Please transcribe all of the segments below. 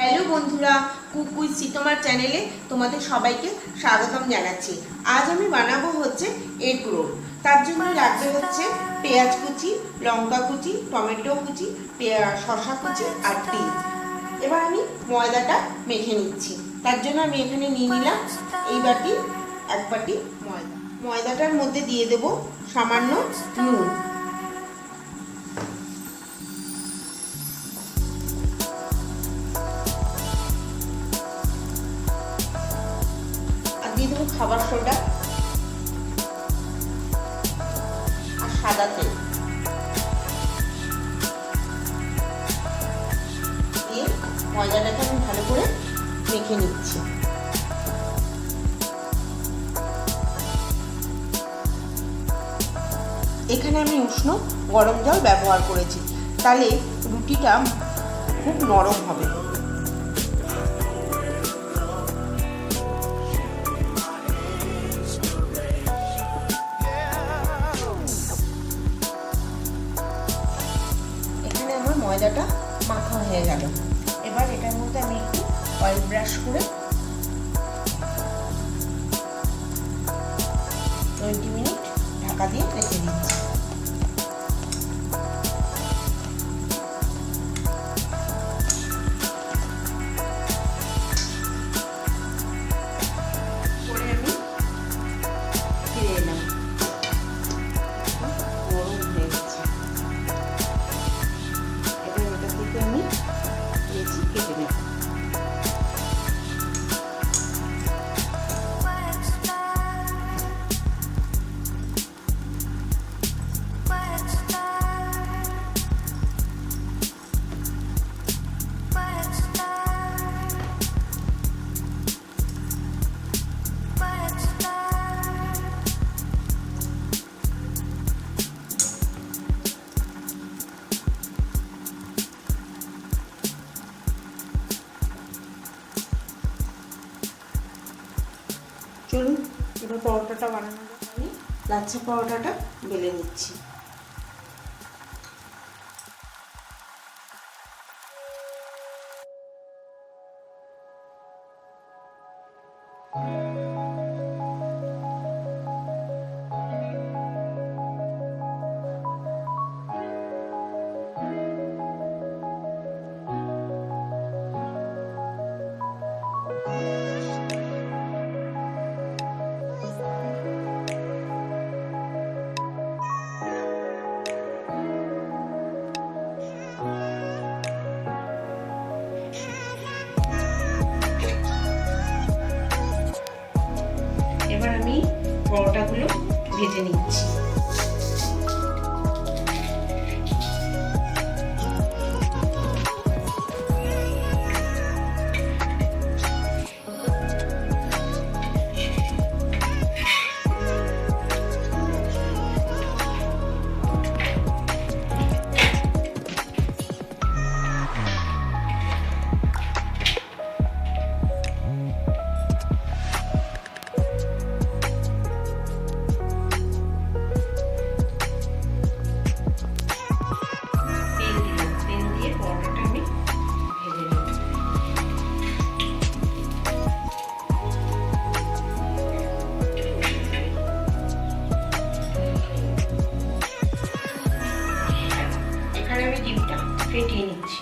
Hello বন্ধুরা, cook with শ্রীতমার চ্যানেলে তোমাদের সবাইকে স্বাগতম জানাচ্ছি। আজ আমি বানাবো হচ্ছে এগ রোল। তার জন্য লাগবে হচ্ছে পেঁয়াজ কুচি, লঙ্কা কুচি, টমেটো কুচি, শসা কুচি আর ডিম। এবার আমি ময়দাটা মেখে নিচ্ছি। তার জন্য আমি এখানে নিয়ে নিলাম এই বাটি, এক বাটি ময়দা। ময়দাটার মধ্যে দিয়ে দেব সামান্য নুন, দিয়ে দেবো খাবার সোডা আর সাদা তেল দিয়ে ময়দাটাকে আমি ভালো করে মেখে নিচ্ছি। এখানে আমি উষ্ণ গরম জল ব্যবহার করেছি, তাহলে রুটিটা খুব নরম হবে। এখানে আমার ময়দাটা মাখা হয়ে গেল। এবার এটার মধ্যে আমি একটু অয়েল ব্রাশ করে 20 মিনিট ঢাকা দিয়ে রেখে দিচ্ছি। পরে আমি ফিরে এলাম, গরম হয়ে গেছে। এবার এটা থেকে আমি লেচি কেটে নেব। চলুন এবার পরোটাটা বানানো যাক। আমি লাচ্ছা পরোটাটা বেলে নিচ্ছি। এবার আমি পরোটাগুলো ভেজে নিচ্ছি। আমি ডিমটা ফেটিয়ে নিচ্ছি।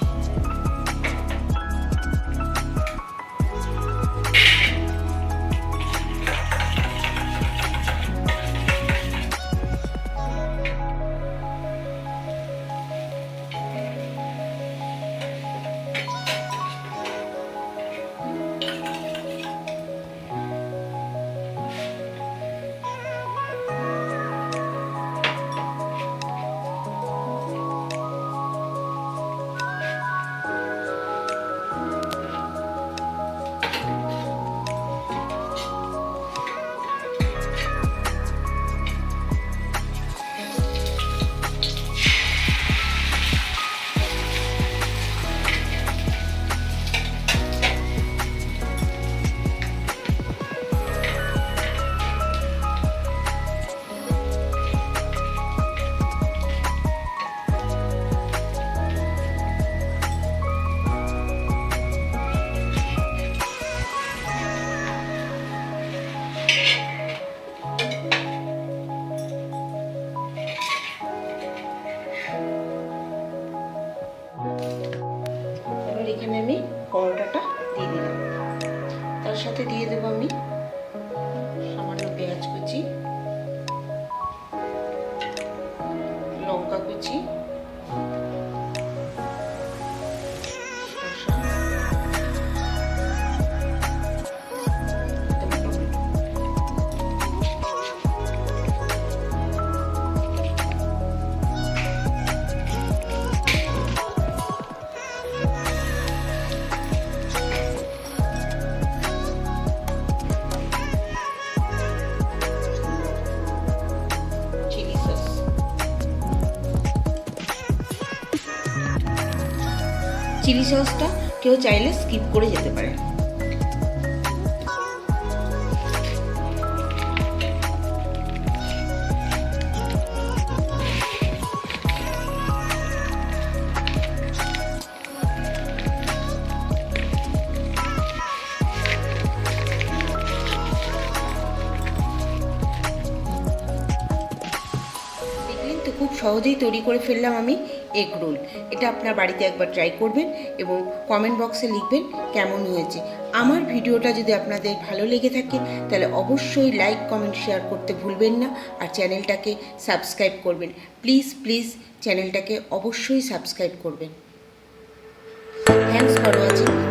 চিলি সসটা কেউ চাইলে স্কিপ করে যেতে পারে। তো খুব সহজেই তৈরি করে ফেললাম আমি এগ রোল। এটা আপনার বাড়িতে একবার ট্রাই করবেন এবং কমেন্ট বক্সে লিখবেন কেমন হয়েছে। আমার ভিডিওটা যদি আপনাদের ভালো লেগে থাকে তাহলে অবশ্যই লাইক কমেন্ট শেয়ার করতে ভুলবেন না, আর চ্যানেলটাকে সাবস্ক্রাইব করবেন। প্লিজ প্লিজ চ্যানেলটাকে অবশ্যই সাবস্ক্রাইব করবেন। Thanks for watching.